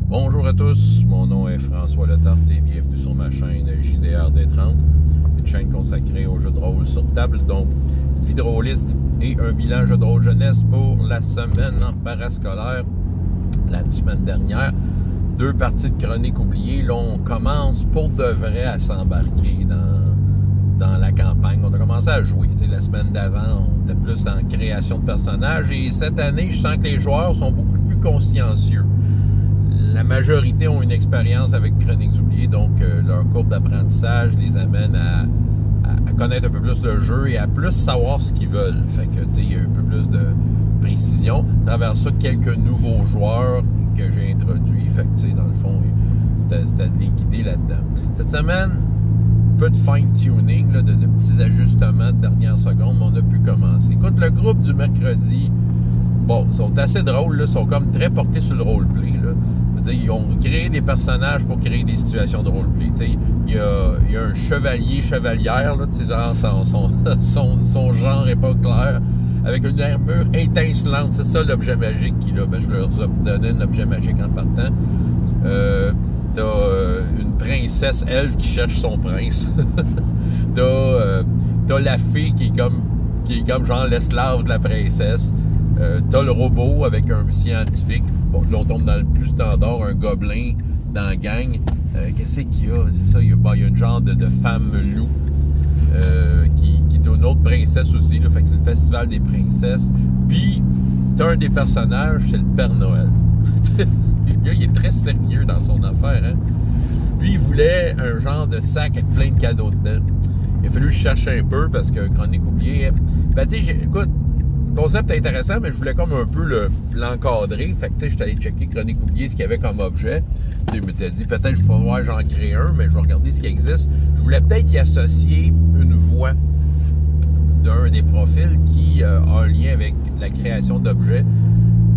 Bonjour à tous, mon nom est François Letarte et bienvenue sur ma chaîne JDRD30, une chaîne consacrée aux jeux de rôle sur table, donc une vie de rôliste et un bilan jeu de rôle jeunesse pour la semaine en parascolaire. La semaine dernière, 2 parties de chroniques oubliées. Là, on commence pour de vrai à s'embarquer dans la campagne. On a commencé à jouer. T'sais, la semaine d'avant, on était plus en création de personnages et cette année, je sens que les joueurs sont beaucoup plus consciencieux. La majorité ont une expérience avec Chroniques oubliées, donc leur courbe d'apprentissage les amène à connaître un peu plus le jeu et à plus savoir ce qu'ils veulent. Fait que, tu sais, il y a un peu plus de précision. À travers ça, quelques nouveaux joueurs que j'ai introduits. Fait que, tu sais, dans le fond, c'était de les guider là-dedans. Cette semaine, peu de fine-tuning, de petits ajustements de dernière seconde, mais on a pu commencer. Écoute, le groupe du mercredi, bon, ils sont assez drôles, là, sont comme très portés sur le roleplay, là. Ils ont créé des personnages pour créer des situations de roleplay. Il y a un chevalière, là, genre son genre n'est pas clair, avec une armure étincelante. C'est ça l'objet magique qu'il a. Ben, je leur ai donné un objet magique en partant. T'as une princesse elfe qui cherche son prince. T'as la fée qui est comme genre l'esclave de la princesse. T'as le robot avec un scientifique. Bon, là, on tombe dans le plus standard, un gobelin dans la gang. Qu'est-ce qu'il y a? C'est ça, il y a une genre de femme loup qui est une autre princesse aussi. Là, fait que c'est le festival des princesses. Puis, t'as un des personnages, c'est le Père Noël. Là, il est très sérieux dans son affaire. Hein? Lui, il voulait un genre de sac avec plein de cadeaux dedans. Il a fallu que je cherche un peu parce que Chronique oubliée. Ben, tu sais, écoute, le concept est intéressant, mais je voulais comme un peu l'encadrer. Fait que, tu sais, je suis allé checker Chronique oubliée, ce qu'il y avait comme objet. Je me suis dit, peut-être je vais voir, j'en crée un, mais je vais regarder ce qui existe. Je voulais peut-être y associer une voix d'un des profils qui a un lien avec la création d'objets.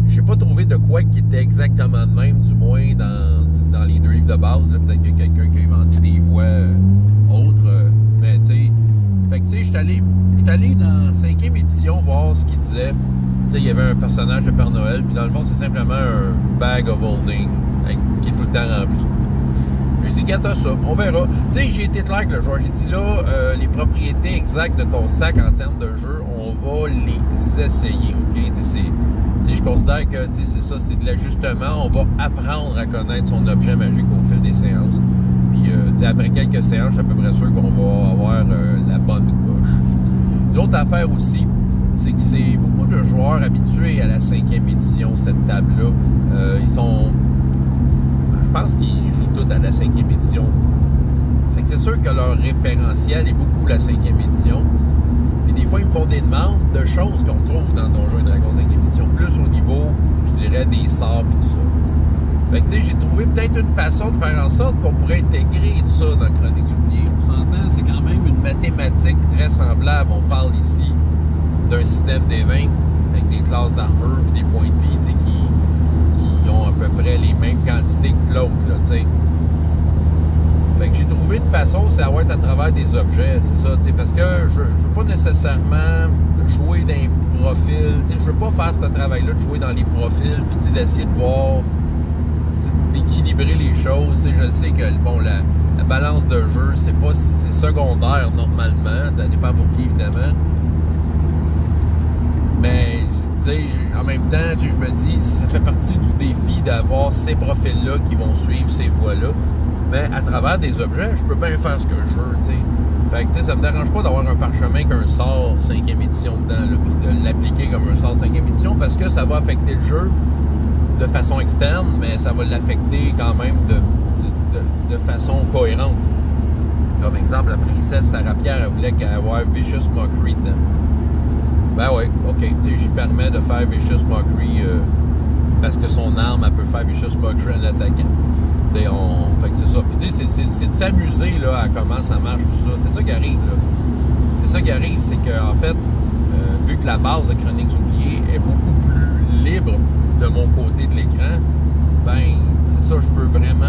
Je n'ai pas trouvé de quoi qui était exactement de même, du moins dans les 2 livres de base. Peut-être qu'il y a quelqu'un qui a inventé des voix autres, mais tu sais... Fait que, tu sais, je suis allé dans la 5e édition voir ce qu'il disait. Tu sais, il y avait un personnage de Père Noël, puis dans le fond, c'est simplement un bag of holding qui est tout le temps rempli. J'ai dit, gâte ça, on verra. Tu sais, j'ai été clair avec le joueur. J'ai dit, là, les propriétés exactes de ton sac en termes de jeu, on va les essayer, OK? Tu sais, je considère que, tu sais, c'est ça, c'est de l'ajustement. On va apprendre à connaître son objet magique au fil des séances. Puis, après quelques séances, je suis à peu près sûr qu'on va avoir la bonne coche. L'autre affaire aussi, c'est que c'est beaucoup de joueurs habitués à la 5e édition, cette table-là. Je pense qu'ils jouent tous à la 5e édition. Fait que c'est sûr que leur référentiel est beaucoup la 5e édition. Puis des fois, ils me font des demandes de choses qu'on retrouve dans Donjons et Dragons 5e édition, plus au niveau, je dirais, des sorts et tout ça. Fait que, tu sais, j'ai trouvé peut-être une façon de faire en sorte qu'on pourrait intégrer ça dans Chroniques oubliées. On s'entend, c'est quand même une mathématique très semblable. On parle ici d'un système d'évents avec des classes d'armure et des points de vie, tu sais, qui ont à peu près les mêmes quantités que l'autre, là, tu sais. Fait que j'ai trouvé une façon, ça va être à travers des objets, c'est ça, tu sais, parce que je veux pas nécessairement jouer dans les profils, tu sais, je veux pas faire ce travail-là de jouer dans les profils puis, tu sais, d'essayer de voir, d'équilibrer les choses. Je sais que bon, la balance de jeu, c'est secondaire normalement, ça dépend pour qui évidemment. Mais en même temps, je me dis, ça fait partie du défi d'avoir ces profils-là qui vont suivre ces voies-là. Mais à travers des objets, je peux bien faire ce que je veux. T'sais. Fait que ça me dérange pas d'avoir un parchemin qu'un sort 5e édition dedans, puis de l'appliquer comme un sort 5e édition parce que ça va affecter le jeu de façon externe, mais ça va l'affecter quand même de façon cohérente. Comme exemple, la princesse Sarah Pierre, elle voulait qu'elle ait Vicious Mockery dedans. Ben ouais, ok, j'y permets de faire Vicious Mockery parce que son arme, elle peut faire Vicious Mockery en attaquant. Fait que c'est ça. Puis tu sais, c'est de s'amuser là, à comment ça marche, tout ça. C'est ça qui arrive, là. C'est ça qui arrive, c'est qu'en fait, vu que la base de Chroniques oubliées est beaucoup plus libre de mon côté de l'écran, ben c'est ça, je peux vraiment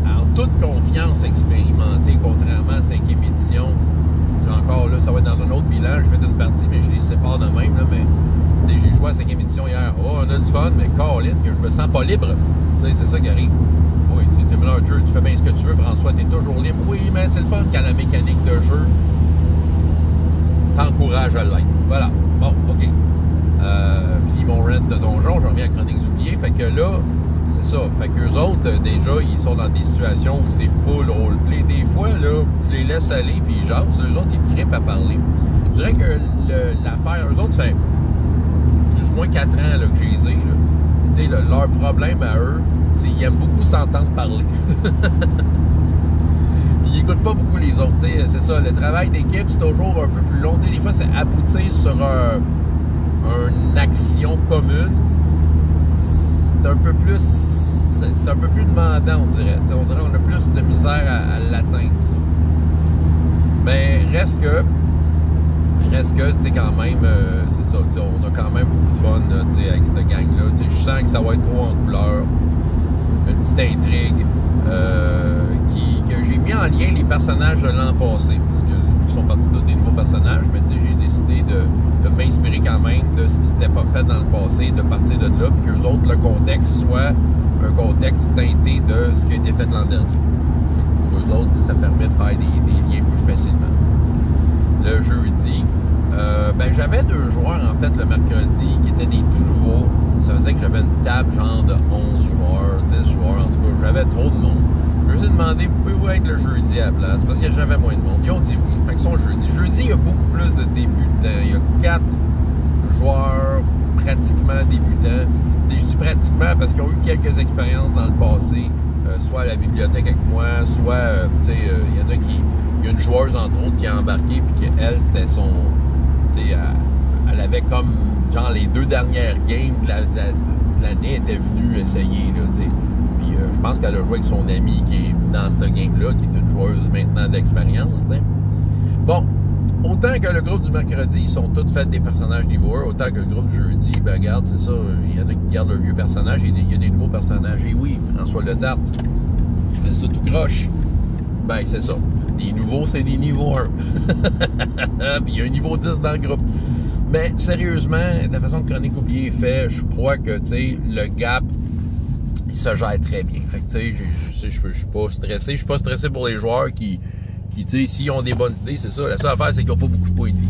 en toute confiance expérimenter, contrairement à la 5e édition. Encore là, ça va être dans un autre bilan, je vais faire une partie, mais je les sépare de même, là, mais j'ai joué à la 5e édition hier. Oh, on a du fun, mais Colin, que je me sens pas libre. C'est ça qui arrive. Oui, tu es manager, tu fais bien ce que tu veux, François, tu es toujours libre. Oui, mais c'est le fun quand la mécanique de jeu t'encourage à l'être. Voilà. Bon, OK. Fini mon rent de donjon, je reviens à Chroniques oubliées. Fait que là, c'est ça. Fait qu'eux autres, déjà, ils sont dans des situations où c'est full roleplay. Des fois, là, je les laisse aller puis ils jasent. Eux autres, ils trippent à parler. Je dirais que l'affaire, eux autres, ça fait plus ou moins 4 ans là, que je les ai. Puis, tu sais, leur problème à eux, c'est qu'ils aiment beaucoup s'entendre parler. Ils n'écoutent pas beaucoup les autres. C'est ça, le travail d'équipe, c'est toujours un peu plus long. Des fois, c'est aboutir sur une action commune. C'est un peu plus. C'est un peu plus demandant, on dirait. On dirait qu'on a plus de misère à l'atteindre, ça. Mais reste que, tu sais, quand même, c'est ça, on a quand même beaucoup de fun, là, avec cette gang-là. Je sens que ça va être haut en couleur. Une petite intrigue que j'ai mis en lien les personnages de l'an passé, parce qu'ils sont partis tous des nouveaux personnages, mais j'ai décidé de m'inspirer quand même de ce qui s'était pas fait dans le passé, de partir de là, puis qu'eux autres, le contexte soit un contexte teinté de ce qui a été fait l'an dernier. Pour eux autres, ça permet de faire des liens plus facilement. Le jeudi, j'avais 2 joueurs, en fait, le mercredi, qui étaient des tout nouveaux. Ça faisait que j'avais une table genre de 11 joueurs, 10 joueurs, en tout cas, j'avais trop de monde. Je leur ai demandé, pouvez-vous être le jeudi à la place? Parce que j'avais moins de monde. Ils ont dit oui. Fait qu'ils sont jeudi. Jeudi, il y a beaucoup plus de débutants. Il y a 4 joueurs pratiquement débutants. T'sais, je dis pratiquement parce qu'ils ont eu quelques expériences dans le passé, soit à la bibliothèque avec moi, soit, il y en a qui... Il y a une joueuse, entre autres, qui a embarqué, puis qu'elle, c'était son... Elle avait comme, genre, les 2 dernières games de l'année, était venue essayer, là, tu sais. Puis je pense qu'elle a joué avec son ami qui est dans cette game-là, qui est une joueuse maintenant d'expérience, tu sais. Bon, autant que le groupe du mercredi, ils sont tous faits des personnages niveau 1, autant que le groupe du jeudi, ben regarde, c'est ça, il y en a qui gardent le vieux personnage, et il y a des nouveaux personnages. Et oui, François Letarte, qui fait ça tout croche. Ben, c'est ça. Les nouveaux, c'est des niveaux 1. Puis il y a un niveau 10 dans le groupe. Mais sérieusement, de la façon que Chronique oubliée est fait, je crois que, tu sais, le gap, il se gère très bien. Fait que, tu sais, je suis pas stressé. Je suis pas stressé pour les joueurs qui tu sais, s'ils ont des bonnes idées, c'est ça. La seule affaire, c'est qu'ils n'ont pas beaucoup de points de vie.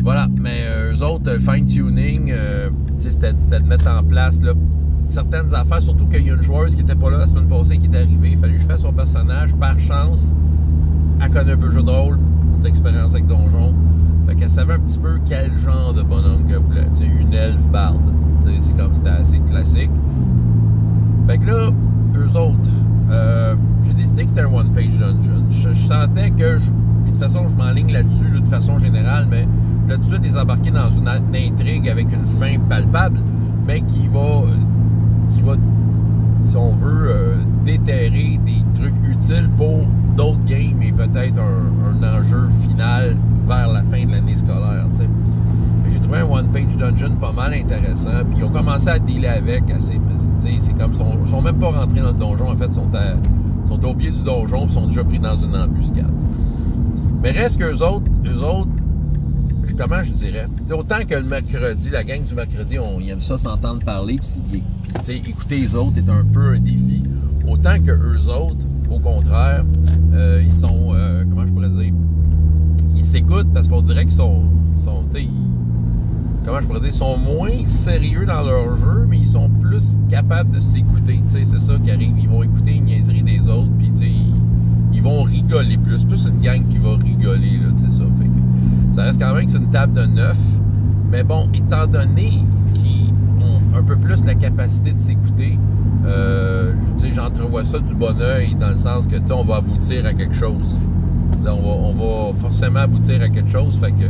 Voilà. Mais eux autres, fine-tuning, tu sais, c'était de mettre en place, là, certaines affaires, surtout qu'il y a une joueuse qui n'était pas là la semaine passée qui est arrivée. Il fallait que je fasse son personnage. Par chance, elle connaît un peu le jeu de rôle, cette expérience avec Donjon. Fait qu'elle savait un petit peu quel genre de bonhomme qu'elle voulait. Tu sais, une elfe barde. Tu sais, c'est comme c'était assez classique. Fait que là, eux autre, j'ai décidé que c'était un one-page dungeon. Je sentais que, puis de toute façon, je m'enligne là-dessus, là, de façon générale, mais là, tout de suite, les embarquer dans une intrigue avec une fin palpable, mais qui va, si on veut, déterrer des trucs utiles pour d'autres games et peut-être un enjeu final vers la fin de l'année scolaire. T'sais. J'ai trouvé un one-page dungeon pas mal intéressant, puis ils ont commencé à dealer avec assez. C'est comme ils sont même pas rentrés dans le donjon, en fait, ils sont au pied du donjon et sont déjà pris dans une embuscade. Mais reste qu'eux autres, comment je dirais, autant que le mercredi, la gang du mercredi, ils aiment ça s'entendre parler, puis écouter les autres est un peu un défi. Autant que eux autres, au contraire, ils sont, comment je pourrais dire, ils s'écoutent parce qu'on dirait qu'ils sont comment je pourrais dire, ils sont moins sérieux dans leur jeu, mais ils sont plus capables de s'écouter. C'est ça qui arrive. Ils vont écouter les niaiseries des autres, puis ils vont rigoler plus. Plus une gang qui va rigoler, là, ça. Fait que ça reste quand même que c'est une table de 9. Mais bon, étant donné qu'ils ont un peu plus la capacité de s'écouter, j'entrevois ça du bon oeil, dans le sens que, on va aboutir à quelque chose. On va forcément aboutir à quelque chose, fait que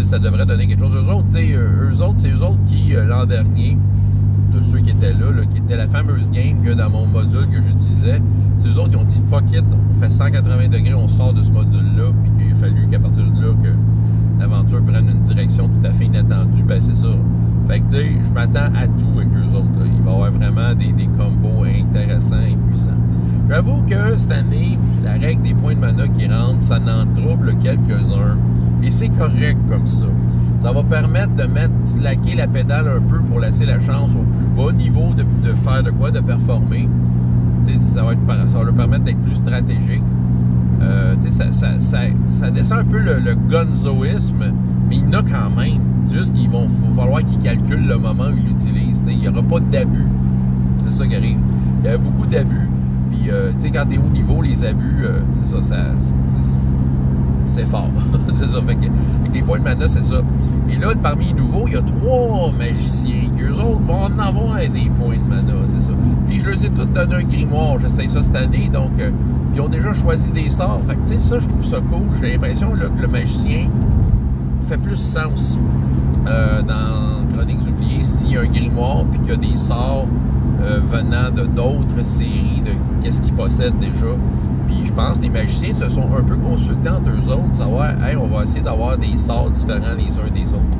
ça devrait donner quelque chose. Eux autres, c'est eux autres qui, l'an dernier, de ceux qui étaient là, qui était la fameuse game que dans mon module que j'utilisais, c'est eux autres qui ont dit « fuck it, on fait 180 degrés, on sort de ce module-là », puis qu'il a fallu qu'à partir de là, que l'aventure prenne une direction tout à fait inattendue, ben c'est ça. Fait que, je m'attends à tout avec eux autres. Là. Il va y avoir vraiment des combos intéressants et puissants. J'avoue que cette année, la règle des points de mana qui rentrent, ça n'en trouble quelques-uns. Et c'est correct comme ça. Ça va permettre de slacker la pédale un peu pour laisser la chance au plus bas niveau de faire de quoi, de performer. Ça va leur permettre d'être plus stratégique. Ça descend un peu le gonzoïsme, mais il y en a quand même. C'est juste qu'il va falloir qu'ils calculent le moment où ils l'utilisent. Il n'y aura pas d'abus. C'est ça qui arrive. Il y a beaucoup d'abus. Puis, quand tu es haut niveau, les abus, c'est fort. C'est ça. Fait que, avec les points de mana, c'est ça. Et là, parmi les nouveaux, il y a 3 magiciens qui, eux autres, vont en avoir des points de mana, c'est ça. Puis, je leur ai tous donné un grimoire. J'essaye ça cette année, donc, ils ont déjà choisi des sorts. Fait que, tu sais, ça, je trouve ça cool. J'ai l'impression là, que le magicien fait plus sens dans Chroniques oubliées s'il y a un grimoire, puis qu'il y a des sorts venant de d'autres séries, de qu'est-ce qu'ils possèdent déjà. Puis je pense que les magiciens se sont un peu consultés entre eux autres, savoir, hey, on va essayer d'avoir des sorts différents les uns des autres.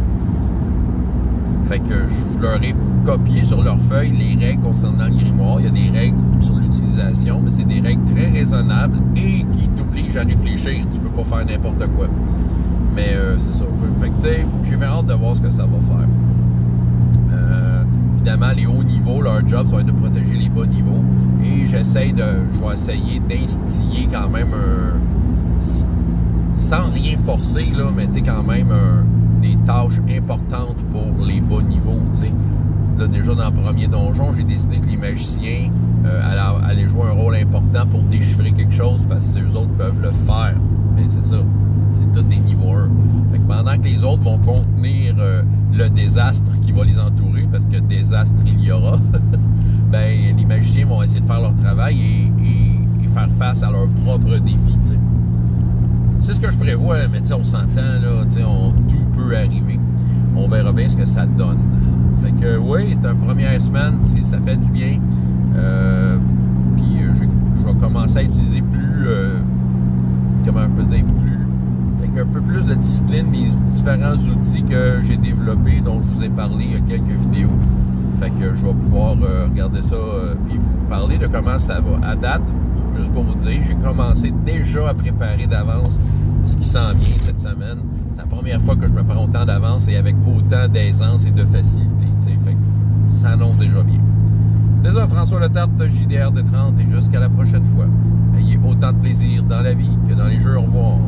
Fait que je leur ai copié sur leur feuille les règles concernant le grimoire. Il y a des règles sur l'utilisation, mais c'est des règles très raisonnables et qui t'obligent à réfléchir. Tu peux pas faire n'importe quoi. Mais c'est ça. Fait que tu sais, j'ai bien hâte de voir ce que ça va faire. Évidemment, les hauts niveaux, leur job, ça va être de protéger les bas niveaux. Et je vais essayer d'instiller quand même sans rien forcer, là, mais tu sais, quand même des tâches importantes pour les bas niveaux, tu sais. Là, déjà dans le premier donjon, j'ai décidé que les magiciens allaient jouer un rôle important pour déchiffrer quelque chose, parce que eux autres peuvent le faire. Mais c'est ça. C'est tous des niveaux 1. Fait que pendant que les autres vont contenir le désastre qui va les entourer, parce que désastre il y aura, ben les magiciens vont essayer de faire leur travail et faire face à leurs propres défis, t'sais. C'est ce que je prévois, mais on s'entend, là, tout peut arriver. On verra bien ce que ça donne. Fait que oui, c'est une première semaine, ça fait du bien. Puis je vais commencer à utiliser plus, comment je peux dire, avec un peu plus de discipline, les différents outils que j'ai développés, dont je vous ai parlé il y a quelques vidéos. Fait que je vais pouvoir regarder ça puis vous parler de comment ça va. À date, juste pour vous dire, j'ai commencé déjà à préparer d'avance ce qui s'en vient cette semaine. C'est la première fois que je me prends autant d'avance et avec autant d'aisance et de facilité. Fait que ça annonce déjà bien. C'est ça, François Letarte, JDR de 30, et jusqu'à la prochaine fois. Ayez autant de plaisir dans la vie que dans les jeux. Au revoir.